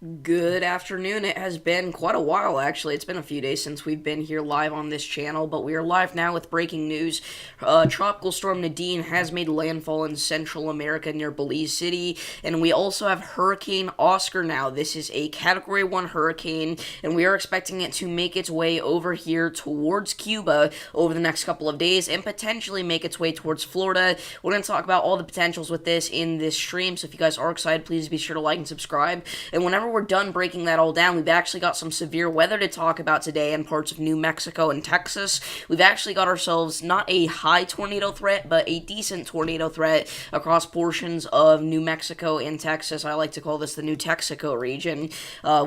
Good afternoon. It has been quite a while, actually. It's been a few days since we've been here live on this channel, but we are live now with breaking news. Tropical Storm Nadine has made landfall in Central America near Belize City, and we also have Hurricane Oscar now. This is a Category 1 hurricane, and we are expecting it to make its way over here towards Cuba over the next couple of days and potentially make its way towards Florida. We're going to talk about all the potentials with this in this stream, so if you guys are excited, please be sure to like and subscribe. And whenever we're done breaking that all down, we've actually got some severe weather to talk about today in parts of New Mexico and Texas. We've actually got ourselves not a high tornado threat, but a decent tornado threat across portions of New Mexico and Texas. I like to call this the New Texaco region.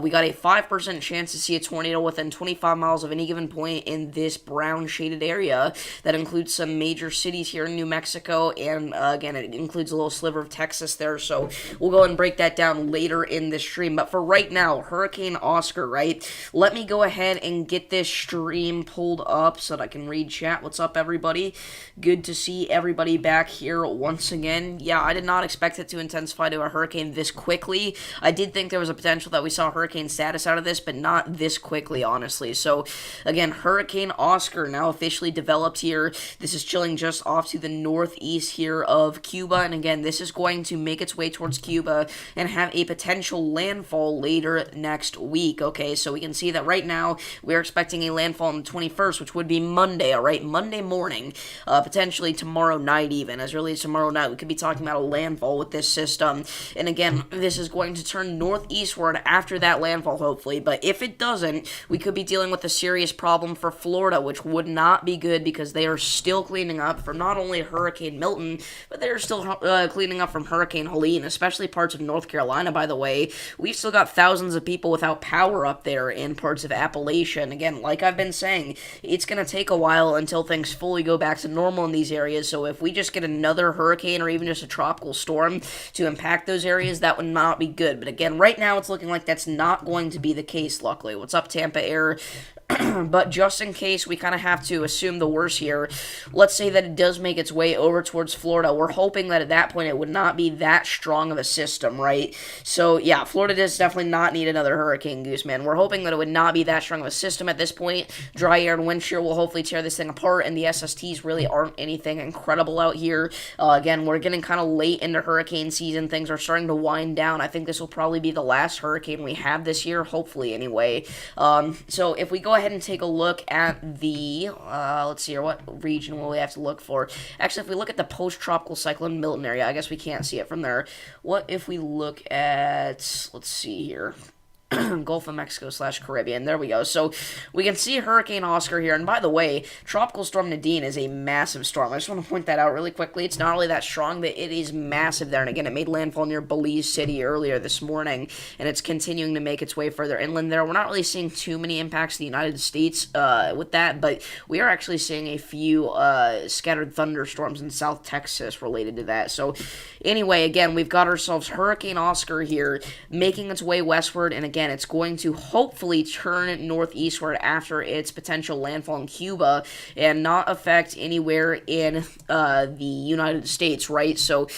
We got a 5% chance to see a tornado within 25 miles of any given point in this brown shaded area. That includes some major cities here in New Mexico, and again, it includes a little sliver of Texas there, so we'll go and break that down later in this stream. But for right now, Hurricane Oscar, right? Let me go ahead and get this stream pulled up so that I can read chat. What's up, everybody? Good to see everybody back here once again. Yeah, I did not expect it to intensify to a hurricane this quickly. I did think there was a potential that we saw hurricane status out of this, but not this quickly, honestly. So, again, Hurricane Oscar now officially developed here. This is chilling just off to the northeast here of Cuba, and again, this is going to make its way towards Cuba and have a potential landfall later next week. Okay, so we can see that right now we're expecting a landfall on the 21st, which would be Monday, alright? Monday morning, potentially tomorrow night even. As early as tomorrow night, we could be talking about a landfall with this system. And again, this is going to turn northeastward after that landfall, hopefully. But if it doesn't, we could be dealing with a serious problem for Florida, which would not be good because they are still cleaning up from not only Hurricane Milton, but they're still cleaning up from Hurricane Helene, especially parts of North Carolina, by the way. We've still got thousands of people without power up there in parts of Appalachia. And again, like I've been saying, it's going to take a while until things fully go back to normal in these areas. So if we just get another hurricane or even just a tropical storm to impact those areas, that would not be good. But again, right now it's looking like that's not going to be the case, luckily. What's up, Tampa Air? But just in case we kind of have to assume the worst here, let's say that it does make its way over towards Florida. We're hoping that at that point it would not be that strong of a system, right? So yeah, Florida does definitely not need another Hurricane Gooseman. We're hoping that it would not be that strong of a system at this point. Dry air and wind shear will hopefully tear this thing apart, and the SSTs really aren't anything incredible out here. Again, we're getting kind of late into hurricane season. Things are starting to wind down. I think this will probably be the last hurricane we have this year, hopefully anyway. So if we go ahead and take a look at the, let's see here, what region will we have to look for? Actually, if we look at the post-tropical cyclone Milton area, I guess we can't see it from there. What if we look at, let's see here, Gulf of Mexico / Caribbean. There we go. So we can see Hurricane Oscar here. And by the way, Tropical Storm Nadine is a massive storm. I just want to point that out really quickly. It's not only that strong, but it is massive there. And again, it made landfall near Belize City earlier this morning, and it's continuing to make its way further inland there. We're not really seeing too many impacts to the United States with that, but we are actually seeing a few scattered thunderstorms in South Texas related to that. So anyway, again, we've got ourselves Hurricane Oscar here making its way westward, and again, it's going to hopefully turn northeastward after its potential landfall in Cuba and not affect anywhere in the United States, right? So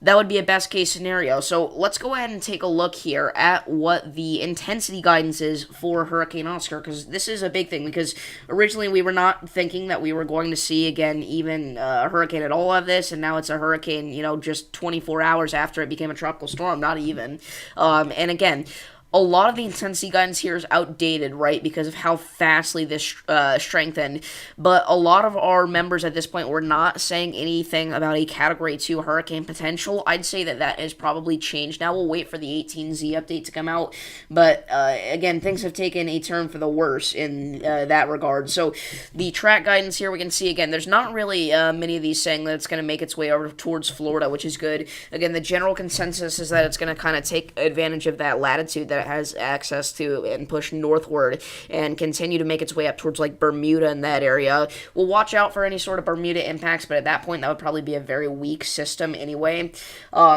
that would be a best case scenario. So let's go ahead and take a look here at what the intensity guidance is for Hurricane Oscar, because this is a big thing, because originally we were not thinking that we were going to see, again, even a hurricane at all of this, and now it's a hurricane, you know, just 24 hours after it became a tropical storm, not even. And again, a lot of the intensity guidance here is outdated, right, because of how fastly this strengthened. But a lot of our members at this point were not saying anything about a Category 2 hurricane potential. I'd say that that has probably changed. Now we'll wait for the 18Z update to come out. But, again, things have taken a turn for the worse in that regard. So the track guidance here, we can see, again, there's not really many of these saying that it's going to make its way over towards Florida, which is good. Again, the general consensus is that it's going to kind of take advantage of that latitude that it has access to and push northward and continue to make its way up towards like Bermuda in that area. We'll watch out for any sort of Bermuda impacts, but at that point that would probably be a very weak system anyway.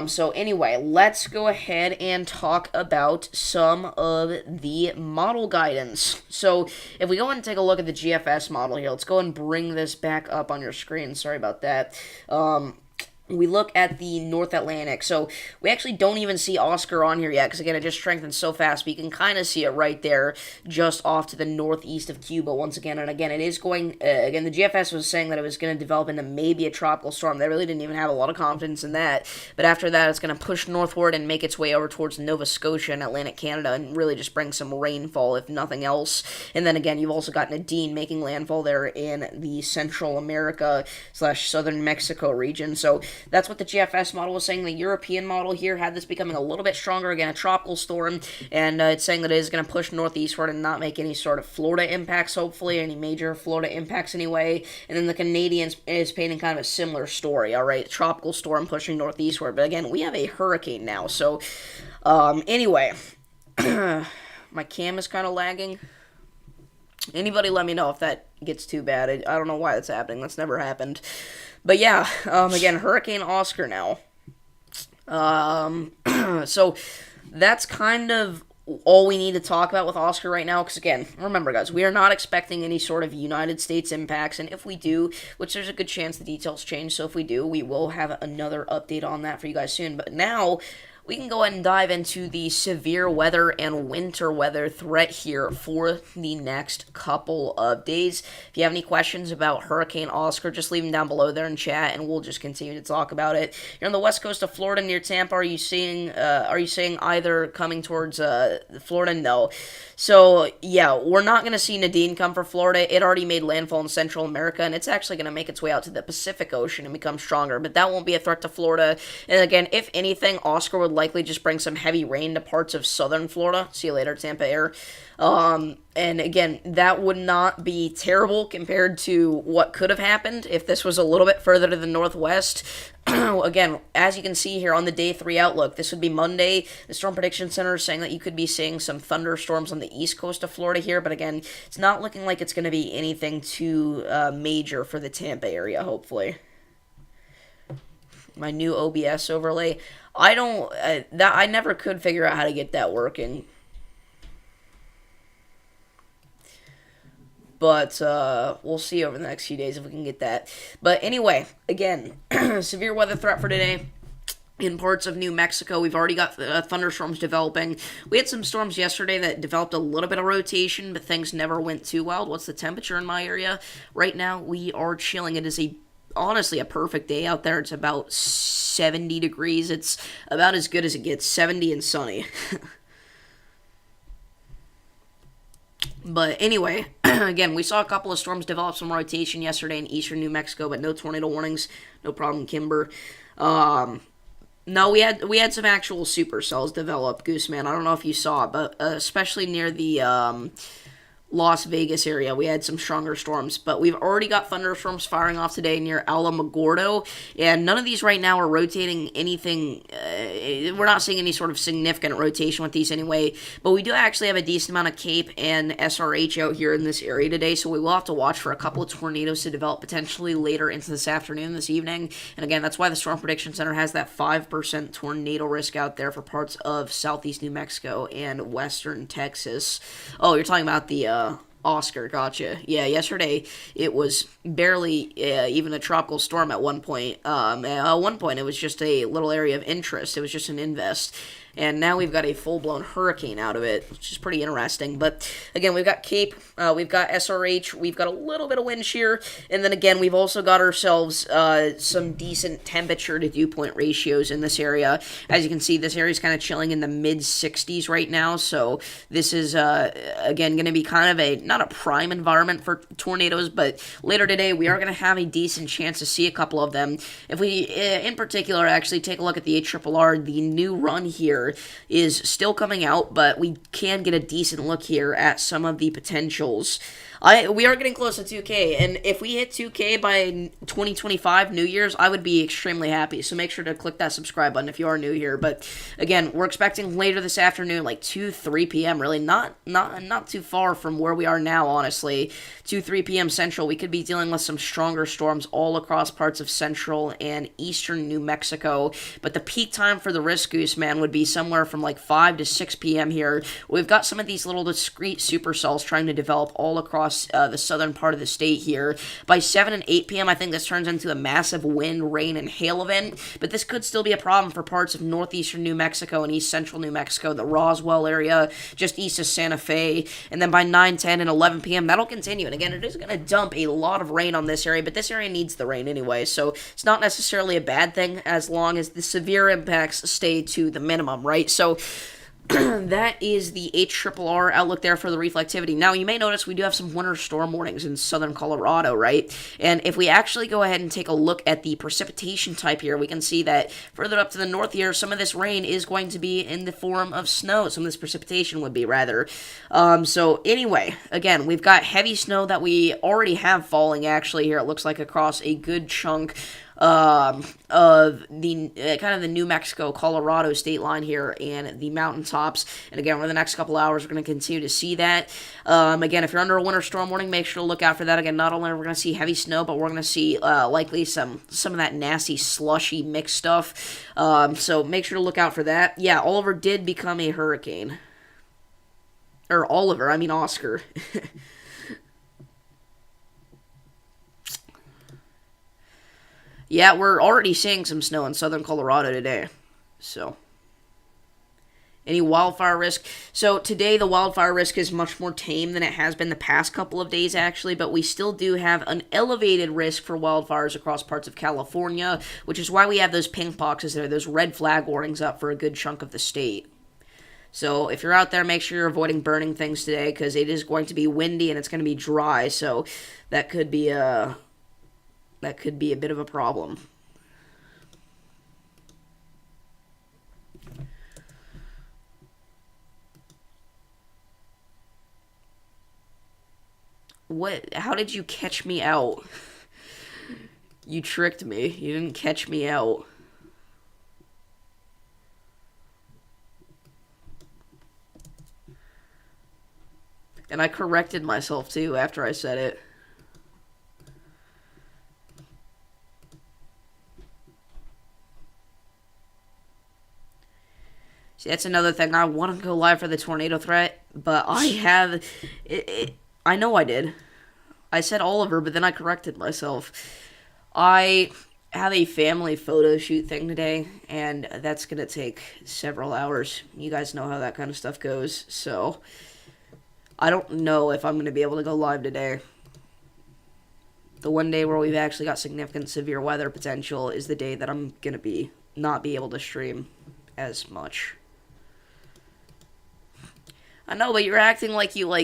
So anyway, let's go ahead and talk about some of the model guidance. So if we go and take a look at the GFS model here, let's go and bring this back up on your screen. Sorry about that. we look at the North Atlantic. So we actually don't even see Oscar on here yet because, again, it just strengthens so fast. But you can kind of see it right there just off to the northeast of Cuba once again. And again, it is going, again, the GFS was saying that it was going to develop into maybe a tropical storm. They really didn't even have a lot of confidence in that. But after that, it's going to push northward and make its way over towards Nova Scotia and Atlantic Canada and really just bring some rainfall, if nothing else. And then again, you've also got Nadine making landfall there in the Central America / Southern Mexico region. So that's what the GFS model was saying. The European model here had this becoming a little bit stronger, again, a tropical storm, and it's saying that it is going to push northeastward and not make any sort of Florida impacts, hopefully, any major Florida impacts anyway. And then the Canadians is painting kind of a similar story, all right? Tropical storm pushing northeastward, but again, we have a hurricane now, so anyway, my cam is kind of lagging. Anybody let me know if that gets too bad. I don't know why that's happening. That's never happened. But yeah, again, Hurricane Oscar now. So that's kind of all we need to talk about with Oscar right now, because again, remember guys, we are not expecting any sort of United States impacts, and if we do, which there's a good chance the details change, so if we do, we will have another update on that for you guys soon. But now we can go ahead and dive into the severe weather and winter weather threat here for the next couple of days. If you have any questions about Hurricane Oscar, just leave them down below there in chat, and we'll just continue to talk about it. You're on the west coast of Florida near Tampa. Are you seeing either coming towards Florida? No. So yeah, we're not going to see Nadine come for Florida. It already made landfall in Central America, and it's actually going to make its way out to the Pacific Ocean and become stronger. But that won't be a threat to Florida. And again, if anything, Oscar would likely just bring some heavy rain to parts of southern Florida. See you later, Tampa Air. And again, that would not be terrible compared to what could have happened if this was a little bit further to the northwest. Again, as you can see here on the day 3 outlook, this would be Monday. The Storm Prediction Center is saying that you could be seeing some thunderstorms on the east coast of Florida here, but again, it's not looking like it's going to be anything too major for the Tampa area, hopefully. My new OBS overlay. I never could figure out how to get that working. But we'll see over the next few days if we can get that. But anyway, again, severe weather threat for today. In parts of New Mexico, we've already got thunderstorms developing. We had some storms yesterday that developed a little bit of rotation, but things never went too wild. What's the temperature in my area? Right now, we are chilling. It is honestly a perfect day out there. It's about 70 degrees. It's about as good as it gets, 70 and sunny. But anyway, again, we saw a couple of storms develop some rotation yesterday in eastern New Mexico, but no tornado warnings, no problem, Kimber. No, we had some actual supercells develop, Gooseman. I don't know if you saw it, but especially near the Las Vegas area, we had some stronger storms, but we've already got thunderstorms firing off today near Alamogordo, and none of these right now are rotating anything. We're not seeing any sort of significant rotation with these anyway, but we do actually have a decent amount of Cape and SRH out here in this area today, so we will have to watch for a couple of tornadoes to develop potentially later into this afternoon, this evening, and again, that's why the Storm Prediction Center has that 5% tornado risk out there for parts of southeast New Mexico and western Texas. Oh, you're talking about the Oscar, gotcha. Yeah, yesterday it was barely even a tropical storm at one point. At one point, it was just a little area of interest. It was just an invest. And now we've got a full-blown hurricane out of it, which is pretty interesting. But, again, we've got Cape, we've got SRH, we've got a little bit of wind shear, and then, again, we've also got ourselves some decent temperature to dew point ratios in this area. As you can see, this area is kind of chilling in the mid-60s right now, so this is, again, going to be kind of not a prime environment for tornadoes, but later today we are going to have a decent chance to see a couple of them. If we, in particular, actually take a look at the HRRR, the new run here is still coming out, but we can get a decent look here at some of the potentials. We are getting close to 2K, and if we hit 2K by 2025 New Year's, I would be extremely happy, so make sure to click that subscribe button if you are new here. But again, we're expecting later this afternoon, like 3 p.m., really, not too far from where we are now, honestly. 3 p.m. Central, we could be dealing with some stronger storms all across parts of central and eastern New Mexico, but the peak time for the risk, Goose Man, would be somewhere from like 5 to 6 p.m. here. We've got some of these little discrete supercells trying to develop all across the southern part of the state here. By 7 and 8 p.m., I think this turns into a massive wind, rain, and hail event, but this could still be a problem for parts of northeastern New Mexico and east central New Mexico, the Roswell area, just east of Santa Fe, and then by 9, 10, and 11 p.m., that'll continue. And again, it is going to dump a lot of rain on this area, but this area needs the rain anyway, so it's not necessarily a bad thing as long as the severe impacts stay to the minimum, right? So that is the HRRR outlook there for the reflectivity. Now, you may notice we do have some winter storm warnings in southern Colorado, right? And if we actually go ahead and take a look at the precipitation type here, we can see that further up to the north here, some of this rain is going to be in the form of snow. Some of this precipitation would be, rather. So anyway, again, we've got heavy snow that we already have falling, actually, here. It looks like across a good chunk of the kind of the New Mexico Colorado state line here and the mountaintops. And again, over the next couple hours, we're going to continue to see that. Again, if you're under a winter storm warning, make sure to look out for that. Again, not only are we going to see heavy snow, but we're going to see likely some of that nasty slushy mixed stuff. So make sure to look out for that. Yeah, Oliver did become a hurricane. Or Oliver, I mean Oscar. Yeah, we're already seeing some snow in southern Colorado today. So, any wildfire risk? So, today the wildfire risk is much more tame than it has been the past couple of days, actually, but we still do have an elevated risk for wildfires across parts of California, which is why we have those pink boxes there, those red flag warnings up for a good chunk of the state. So, if you're out there, make sure you're avoiding burning things today, because it is going to be windy and it's going to be dry, so that could be a bit of a problem. What? How did you catch me out? You tricked me. You didn't catch me out. And I corrected myself, too, after I said it. See, that's another thing. I want to go live for the tornado threat, but I have... I know I did. I said Oliver, but then I corrected myself. I have a family photo shoot thing today, and that's going to take several hours. You guys know how that kind of stuff goes, so... I don't know if I'm going to be able to go live today. The one day where we've actually got significant severe weather potential is the day that I'm going to not be able to stream as much. I know, but you're acting like you're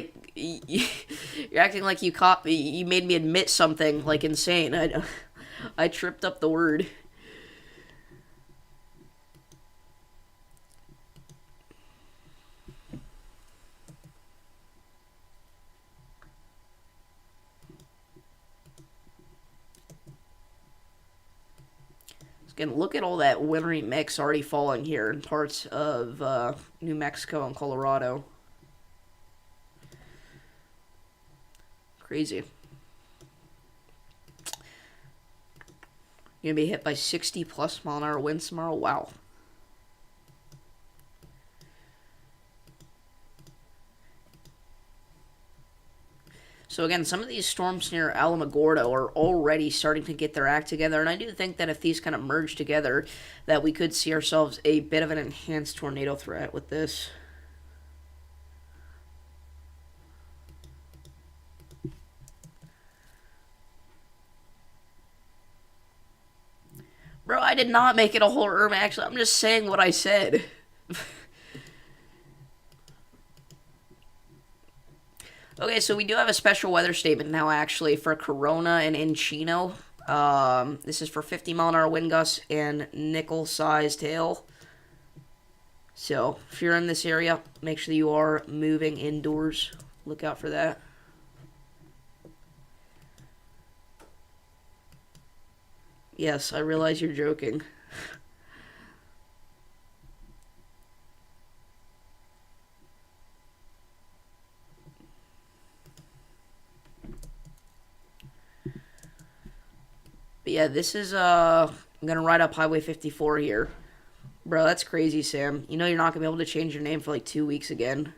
acting like you made me admit something like insane. I tripped up the word. Again, look at all that wintry mix already falling here in parts of New Mexico and Colorado. Crazy. You're gonna be hit by 60 plus mile an hour winds tomorrow. Wow. So again, some of these storms near Alamogordo are already starting to get their act together, and I do think that if these kind of merge together, that we could see ourselves a bit of an enhanced tornado threat with this. Bro, I did not make it a whole Irma, actually. I'm just saying what I said. Okay, so we do have a special weather statement now, actually, for Corona and Encino. This is for 50 mile an hour wind gusts and nickel-sized hail. So, if you're in this area, make sure you are moving indoors. Look out for that. Yes, I realize you're joking. But yeah, this is, I'm gonna ride up Highway 54 here. Bro, that's crazy, Sam. You know you're not gonna be able to change your name for like 2 weeks again.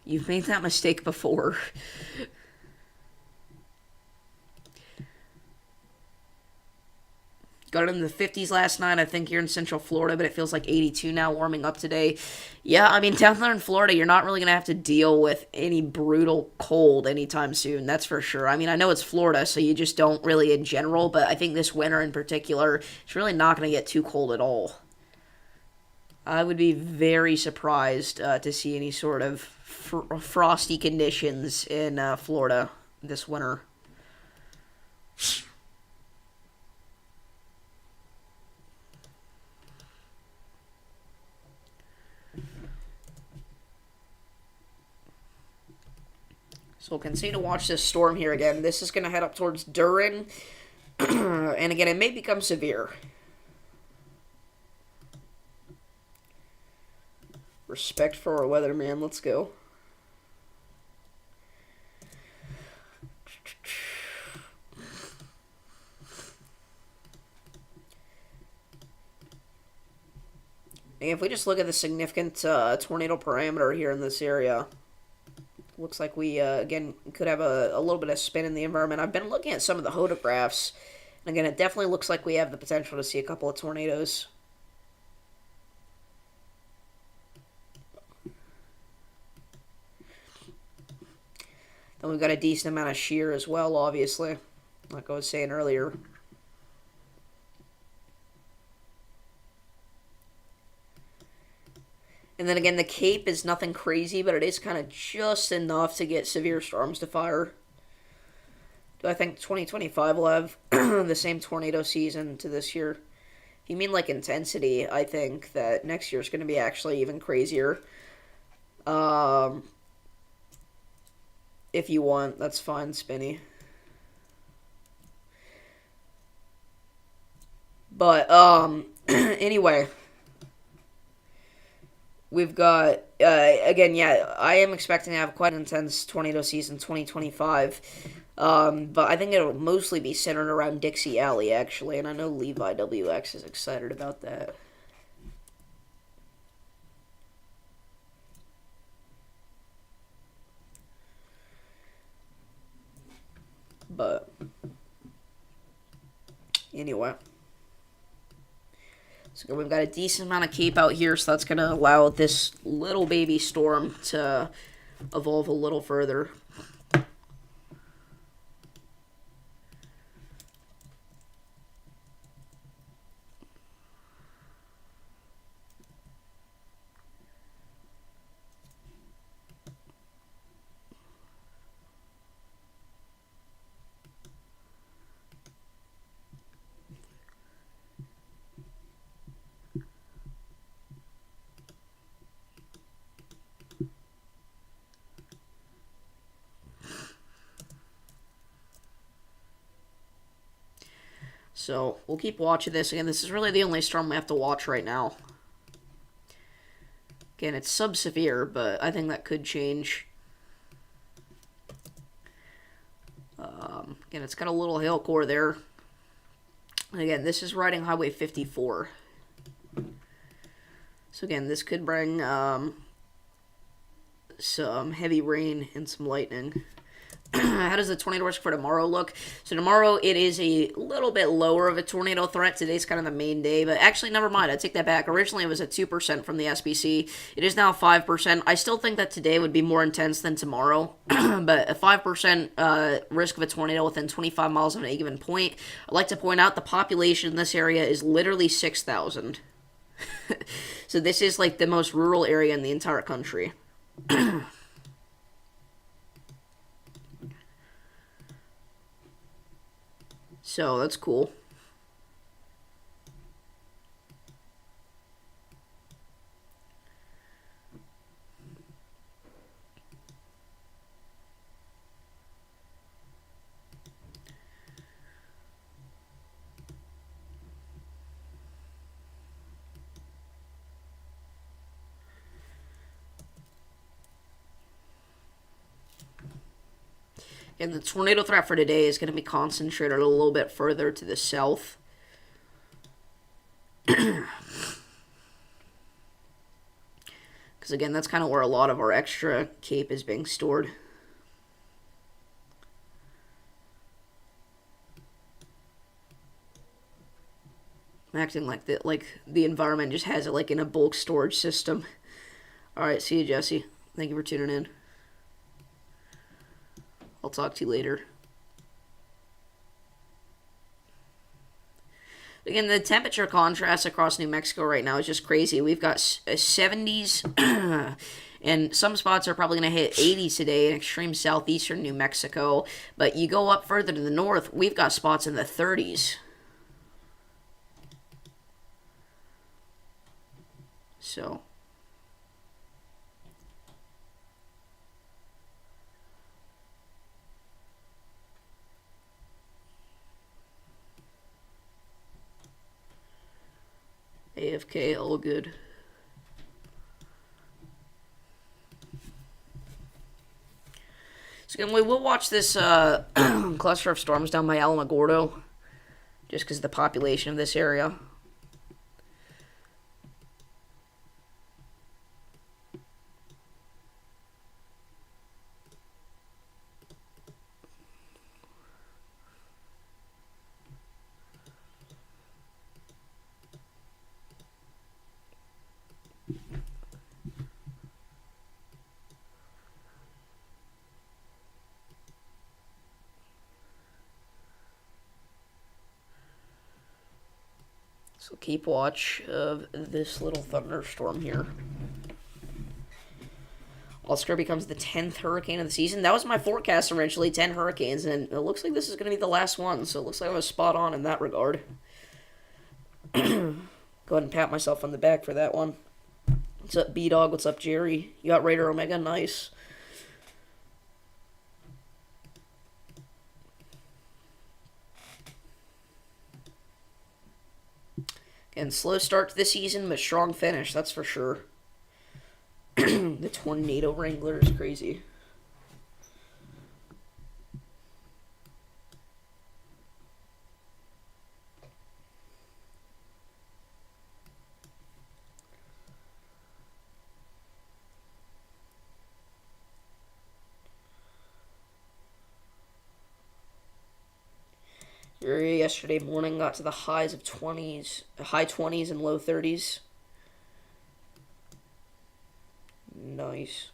You've made that mistake before. Got it in the 50s last night, I think, here in Central Florida, but it feels like 82 now, warming up today. Yeah, I mean, down there in Florida, you're not really going to have to deal with any brutal cold anytime soon, that's for sure. I mean, I know it's Florida, so you just don't really in general, but I think this winter in particular, it's really not going to get too cold at all. I would be very surprised to see any sort of frosty conditions in Florida this winter. So we'll continue to watch this storm here again. This is going to head up towards Durin. And again, it may become severe. Respect for our weatherman. Let's go. And if we just look at the significant tornado parameter here in this area, looks like we, again, could have a little bit of spin in the environment. I've been looking at some of the photographs. And again, it definitely looks like we have the potential to see a couple of tornadoes. Then we've got a decent amount of shear as well, obviously, like I was saying earlier. And then again, the Cape is nothing crazy, but it is kind of just enough to get severe storms to fire. Do I think 2025 will have the same tornado season to this year? If you mean like intensity, I think that next year is going to be actually even crazier. If you want, that's fine, Spinny. But, anyway. We've got, again, yeah, I am expecting to have quite an intense tornado season 2025. But I think it'll mostly be centered around Dixie Alley, actually. And I know Levi WX is excited about that. But, anyway. So we've got a decent amount of cape out here, so that's going to allow this little baby storm to evolve a little further. So we'll keep watching this. Again, this is really the only storm we have to watch right now. Again, it's sub-severe, but I think that could change. Again, it's got a little hail core there. And again, this is riding Highway 54. So again, this could bring some heavy rain and some lightning. How does the tornado risk for tomorrow look? So tomorrow it is a little bit lower of a tornado threat. Today's kind of the main day, but actually never mind. I take that back. Originally it was at 2% from the SBC. It is now 5%. I still think that today would be more intense than tomorrow, but a 5% risk of a tornado within 25 miles of any given point. I'd like to point out the population in this area is literally 6,000. So this is like the most rural area in the entire country. So that's cool. And the tornado threat for today is going to be concentrated a little bit further to the south. Because again, that's kind of where a lot of our extra cape is being stored. I'm acting like the environment just has it like in a bulk storage system. Alright, see you, Jesse. Thank you for tuning in. I'll talk to you later. Again, the temperature contrast across New Mexico right now is just crazy. We've got 70s, and some spots are probably going to hit 80s today in extreme southeastern New Mexico. But you go up further to the north, we've got spots in the 30s. So... AFK, all good. So again, we will watch this cluster of storms down by Alamogordo, just because of the population of this area. So keep watch of this little thunderstorm here. Oscar becomes the 10th hurricane of the season. That was my forecast originally, 10 hurricanes, and it looks like this is going to be the last one, so it looks like I was spot on in that regard. Go ahead and pat myself on the back for that one. What's up, B-Dog? What's up, Jerry? You got Raider Omega? Nice. And slow start to the season, but strong finish, that's for sure. The Tornado Wrangler is crazy. Yesterday morning got to the highs of 20s, high 20s and low 30s. Nice.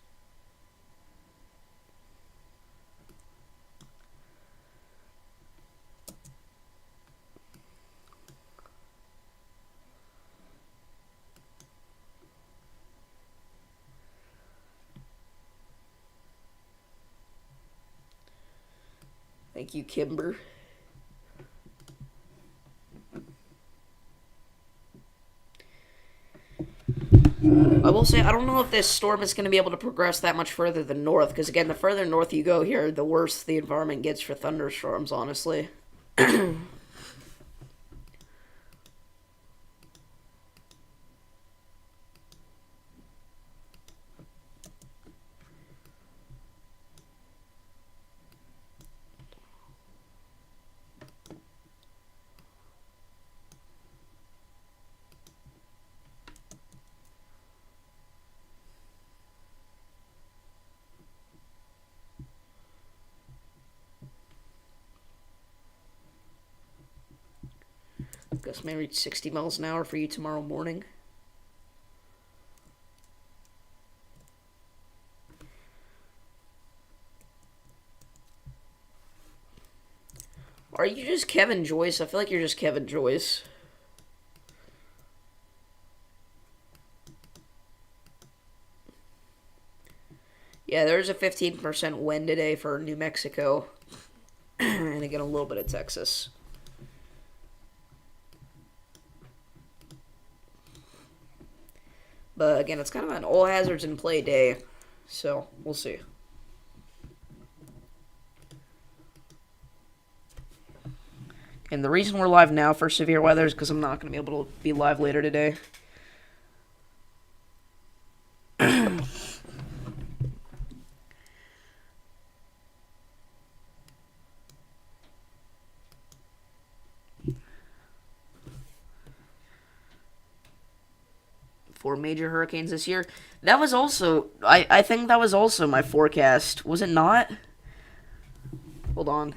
Thank you, Kimber. I will say, I don't know if this storm is going to be able to progress that much further than north, because again, the further north you go here, the worse the environment gets for thunderstorms, honestly. Guess may reach 60 miles an hour for you tomorrow morning. Are you just Kevin Joyce? I feel like you're just Kevin Joyce. Yeah, there's a 15% wind today for New Mexico. And again, a little bit of Texas. But again, it's kind of an all hazards in play day. So, we'll see. And the reason we're live now for severe weather is because I'm not going to be able to be live later today. 4 major hurricanes this year. That was also, I think that was also my forecast. Was it not? Hold on.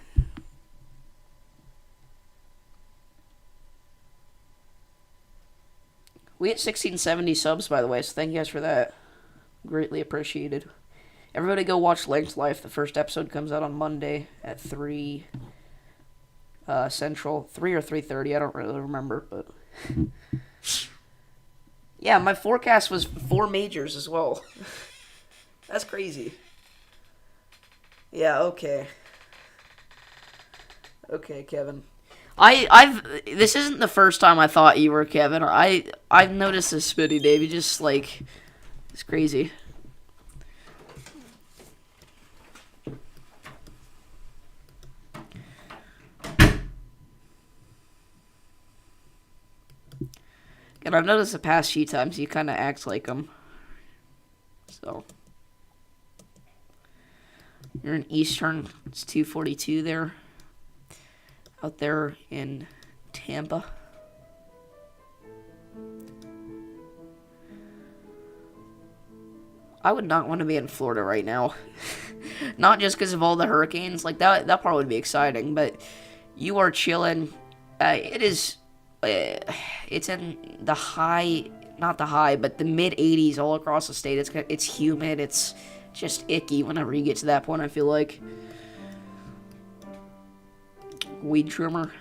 We hit 1670 subs, by the way, so thank you guys for that. Greatly appreciated. Everybody go watch Linked Life. The first episode comes out on Monday at 3 Central. 3 or 3:30, I don't really remember, but... Yeah, my forecast was 4 majors as well. That's crazy. Yeah, okay. Okay, Kevin. This isn't the first time I thought you were Kevin. I've noticed this Spitty Dave. You just like, it's crazy. And I've noticed the past few times you kind of act like him. So you're in Eastern. It's 2:42 there. Out there in Tampa. I would not want to be in Florida right now. Not just because of all the hurricanes. Like, that part would be exciting. But you are chilling. It is... it's in the high... Not the high, but the mid-80s all across the state. It's humid. It's just icky whenever you get to that point, I feel like. Weed trimmer.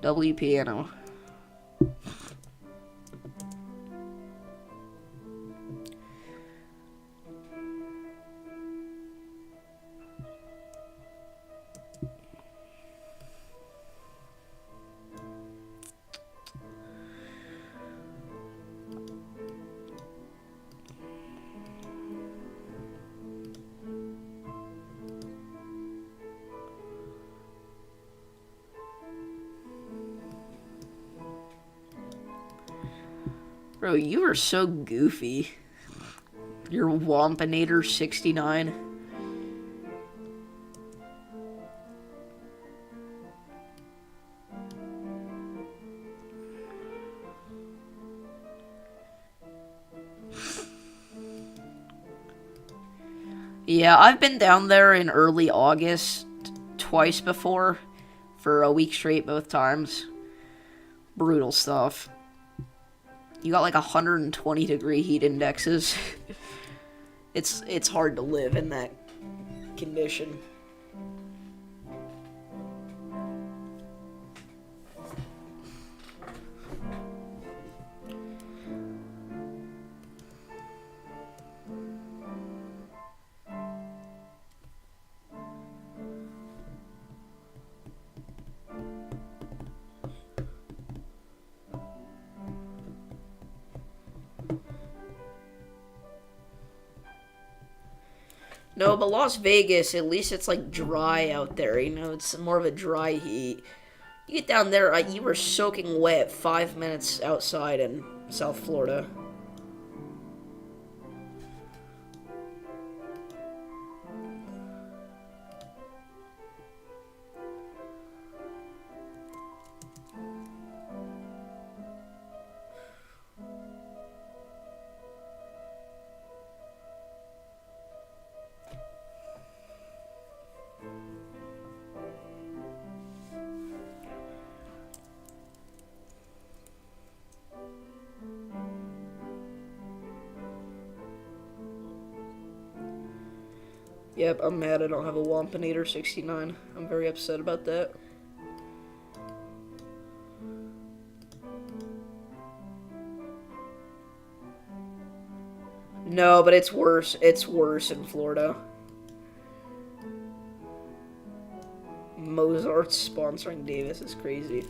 W piano. Bro, you are so goofy. You're Wampinator 69. Yeah, I've been down there in early August twice before. For a week straight both times. Brutal stuff. You got like 120 degree heat indexes. It's hard to live in that condition. No, but Las Vegas, at least it's like dry out there, you know, it's more of a dry heat. You get down there, you were soaking wet 5 minutes outside in South Florida. Yep, I'm mad I don't have a Wampinator 69. I'm very upset about that. No, but it's worse. It's worse in Florida. Mozart's sponsoring Davis is crazy.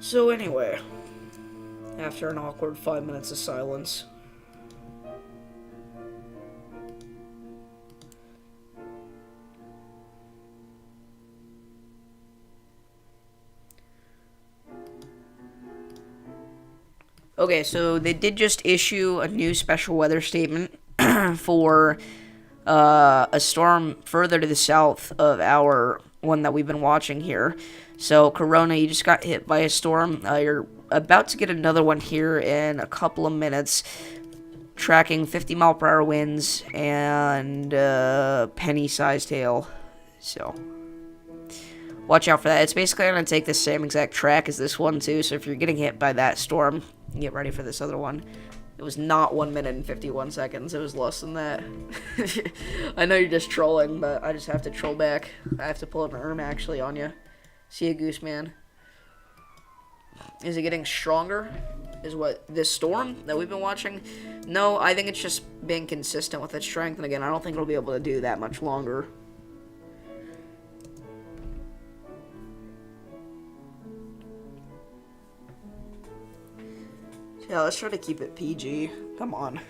So anyway, after an awkward 5 minutes of silence. Okay, so they did just issue a new special weather statement for a storm further to the south of our one that we've been watching here. So, Corona, you just got hit by a storm. You're about to get another one here in a couple of minutes, tracking 50-mile-per-hour winds and penny-sized hail. So, watch out for that. It's basically going to take the same exact track as this one, too. So, if you're getting hit by that storm, get ready for this other one. It was not 1 minute and 51 seconds. It was less than that. I know you're just trolling, but I just have to troll back. I have to pull up an Irma actually on you. See ya, Goose Man. Is it getting stronger? Is what this storm that we've been watching? No, I think it's just being consistent with its strength. And again, I don't think it'll be able to do that much longer. Yeah, let's try to keep it PG. Come on.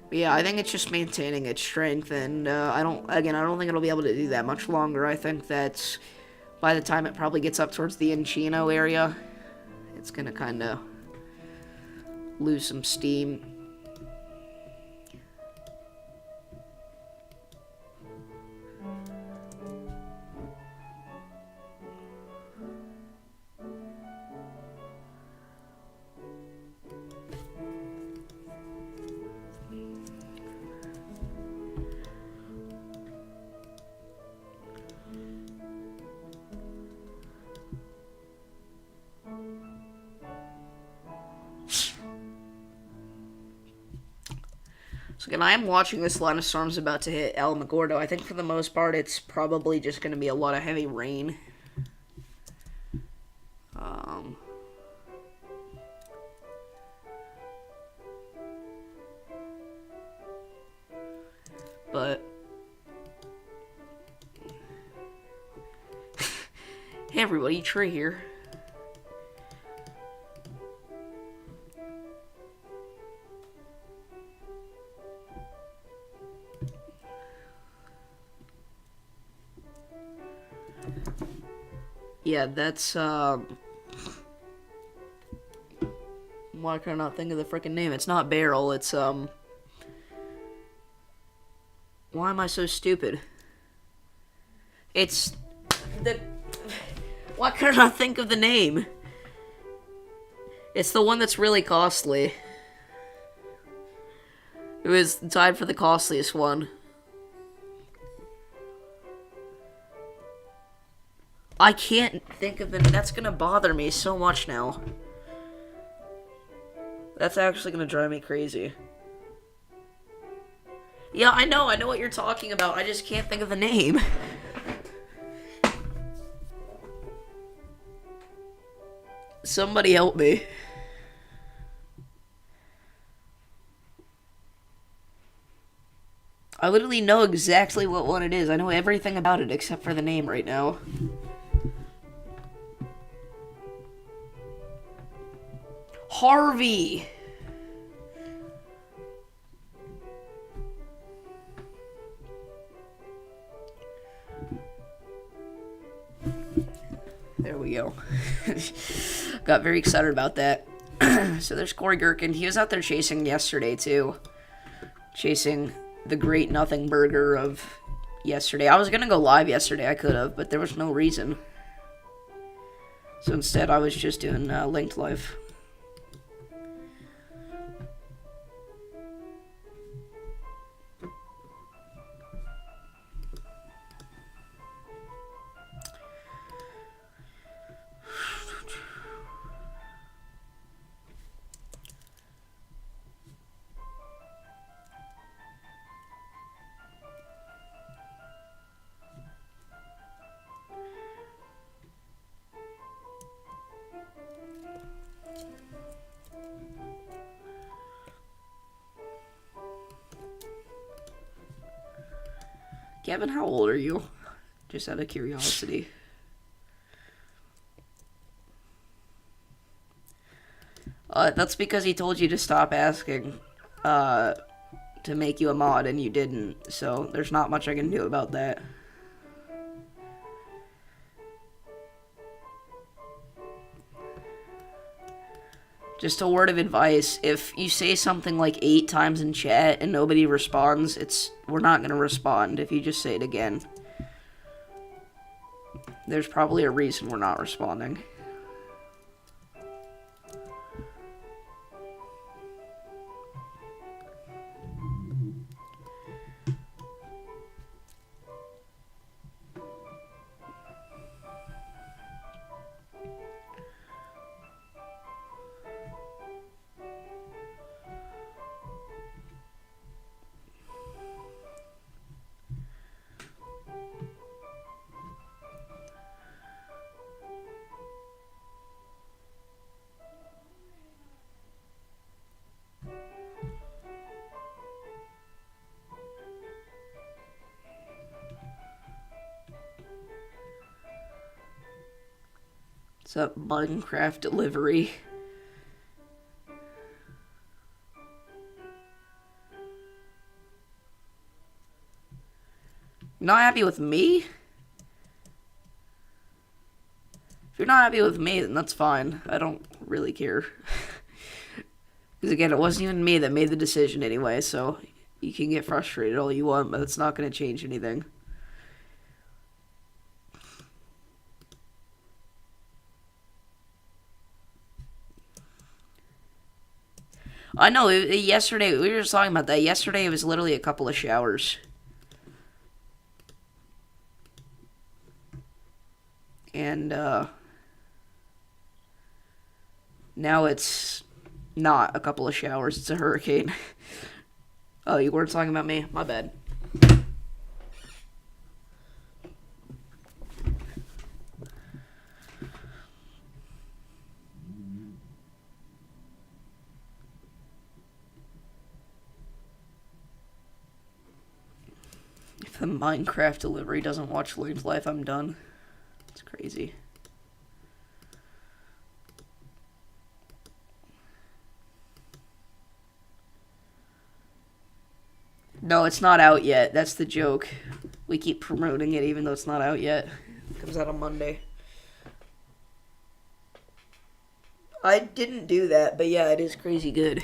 But yeah, I think it's just maintaining its strength, and I don't think it'll be able to do that much longer. I think that by the time it probably gets up towards the Encino area, it's gonna kind of lose some steam. So again, I am watching this line of storms about to hit Alamogordo. I think for the most part, it's probably just going to be a lot of heavy rain. But hey everybody, Trey here. Yeah, that's, why can I not think of the freaking name? It's not Beryl, it's, why am I so stupid? It's the, why can I not think of the name? It's the one that's really costly. It was tied for the costliest one. I can't think of it. That's gonna bother me so much now. That's actually gonna drive me crazy. Yeah, I know what you're talking about. I just can't think of the name. Somebody help me. I literally know exactly what one it is. I know everything about it except for the name right now. Harvey! There we go. Got very excited about that. So there's Corey Gherkin. He was out there chasing yesterday, too. Chasing the great nothing burger of yesterday. I was going to go live yesterday. I could have, but there was no reason. So instead, I was just doing linked live. Kevin, how old are you? Just out of curiosity. That's because he told you to stop asking to make you a mod, and you didn't. So there's not much I can do about that. Just a word of advice, if you say something like 8 times in chat and nobody responds, we're not going to respond if you just say it again. There's probably a reason we're not responding. What's up, Minecraft delivery? Not happy with me? If you're not happy with me, then that's fine. I don't really care. Because again, it wasn't even me that made the decision anyway, so you can get frustrated all you want, but it's not going to change anything. I know, yesterday, we were just talking about that. Yesterday, it was literally a couple of showers. And, now it's not a couple of showers, it's a hurricane. Oh, you weren't talking about me? My bad. If the Minecraft delivery doesn't watch Link Life, I'm done. It's crazy. No, it's not out yet. That's the joke. We keep promoting it even though it's not out yet. It comes out on Monday. I didn't do that, but yeah, it is crazy good.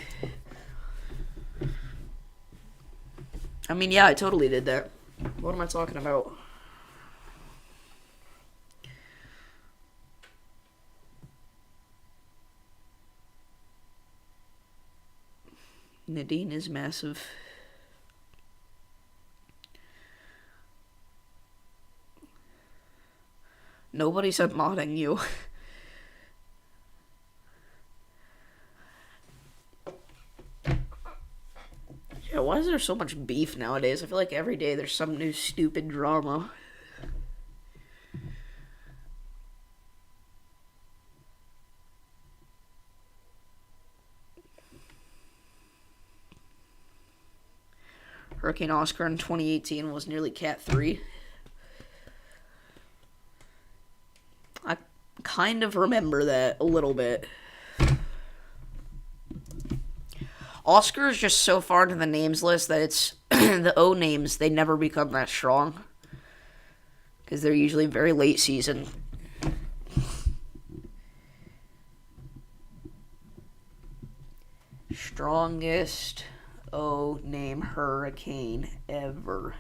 I mean, yeah, I totally did that. What am I talking about? Nadine is massive. Nobody said modding you. Yeah, why is there so much beef nowadays? I feel like every day there's some new stupid drama. Hurricane Oscar in 2018 was nearly Cat 3. I kind of remember that a little bit. Oscar is just so far into the names list that it's the O names, they never become that strong. Because they're usually very late season. Strongest O name hurricane ever.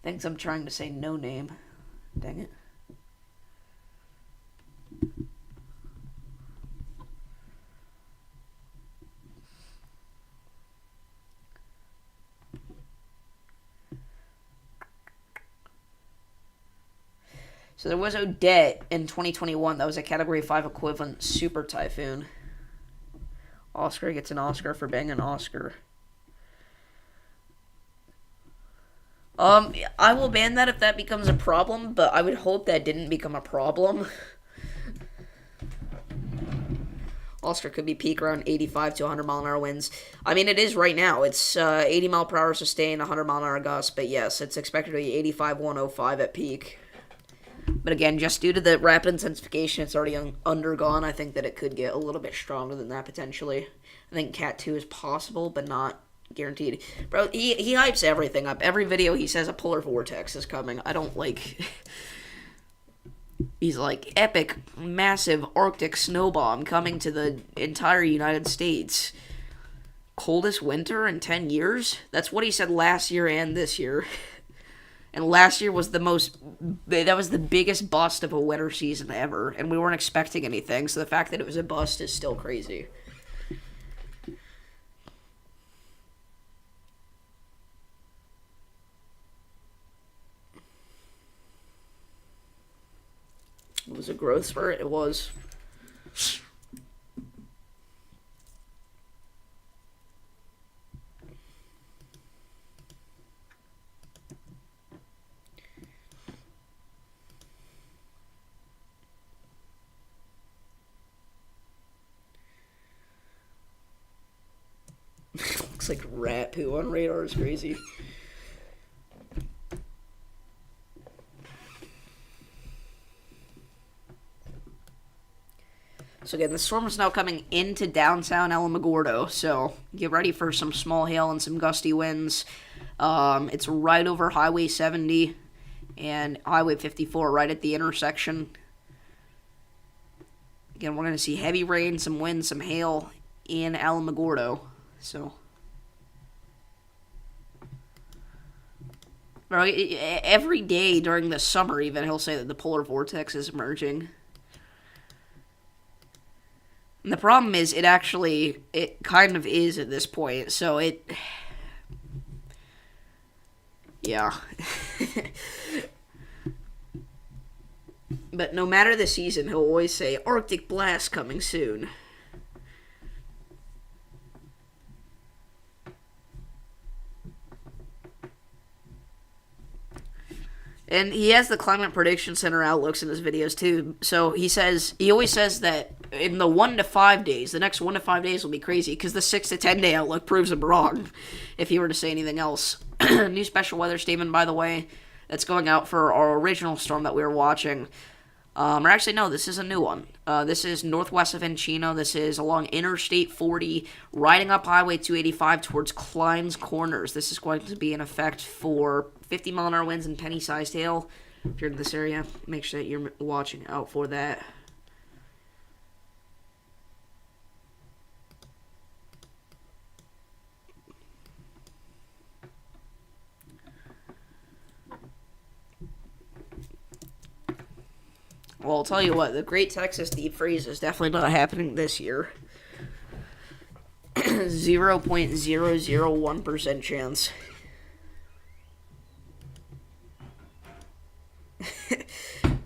Thinks I'm trying to say no name. Dang it. So there was Odette in 2021. That was a Category 5 equivalent super typhoon. Oscar gets an Oscar for being an Oscar. I will ban that if that becomes a problem, but I would hope that didn't become a problem. Ulster could be peak around 85 to 100 mile an hour winds. I mean, it is right now. It's 80 mile per hour sustained, 100 mile an hour gust, but yes, it's expected to be 85, 105 at peak. But again, just due to the rapid intensification it's already undergone, I think that it could get a little bit stronger than that potentially. I think Cat 2 is possible, but not guaranteed. Bro, he hypes everything up. Every video he says a polar vortex is coming. I don't like... He's like, epic, massive Arctic snow bomb coming to the entire United States. Coldest winter in 10 years? That's what he said last year and this year. And last year was that was the biggest bust of a winter season ever. And we weren't expecting anything, so the fact that it was a bust is still crazy. It was a growth spurt. It was. Looks like rat poo on radar is crazy. So again, the storm is now coming into downtown Alamogordo, so get ready for some small hail and some gusty winds. It's right over Highway 70 and Highway 54, right at the intersection. Again, we're going to see heavy rain, some wind, some hail in Alamogordo. So, every day during the summer, even he'll say that the polar vortex is emerging. And the problem is, it kind of is at this point. So yeah. But no matter the season, he'll always say Arctic blast coming soon. And he has the Climate Prediction Center outlooks in his videos too. So he always says that in the 1 to 5 days, the next 1 to 5 days will be crazy because the 6 to 10 day outlook proves him wrong. If he were to say anything else, new special weather statement, by the way, that's going out for our original storm that we were watching. Or actually, no, this is a new one. This is northwest of Encino. This is along Interstate 40, riding up Highway 285 towards Klein's Corners. This is going to be in effect for 50 mile an hour winds and penny-sized hail. If you're in this area, make sure that you're watching out for that. Well, I'll tell you what, the Great Texas Deep Freeze is definitely not happening this year. 0.001% chance.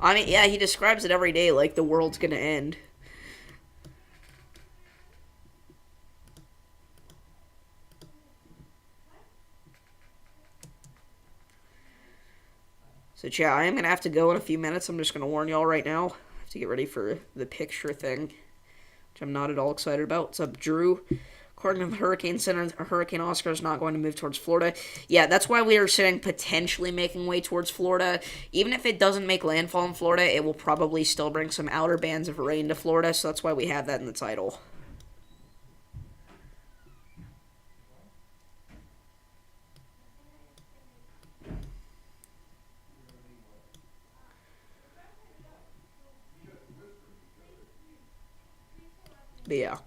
I mean, yeah, he describes it every day like the world's gonna end. So, yeah, I am going to have to go in a few minutes. I'm just going to warn y'all right now. I have to get ready for the picture thing, which I'm not at all excited about. What's up, Drew? According to the Hurricane Center, Hurricane Oscar is not going to move towards Florida. Yeah, that's why we are saying potentially making way towards Florida. Even if it doesn't make landfall in Florida, it will probably still bring some outer bands of rain to Florida, so that's why we have that in the title. But yeah.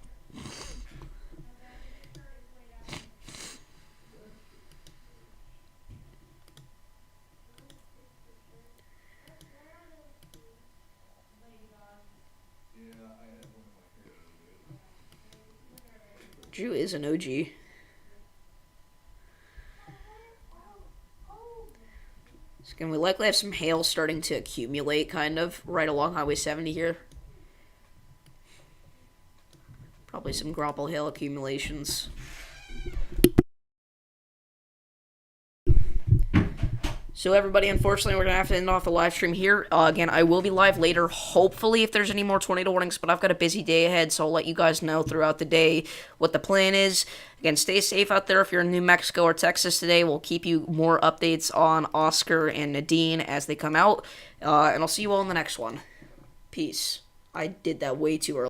Drew is an OG. So can we likely have some hail starting to accumulate, kind of, right along Highway 70 here? Probably some Grapple hail accumulations. So everybody, unfortunately, we're gonna have to end off the live stream here. Again, I will be live later, hopefully, if there's any more tornado warnings. But I've got a busy day ahead, so I'll let you guys know throughout the day what the plan is. Again, stay safe out there. If you're in New Mexico or Texas today, we'll keep you more updates on Oscar and Nadine as they come out. And I'll see you all in the next one. Peace. I did that way too early.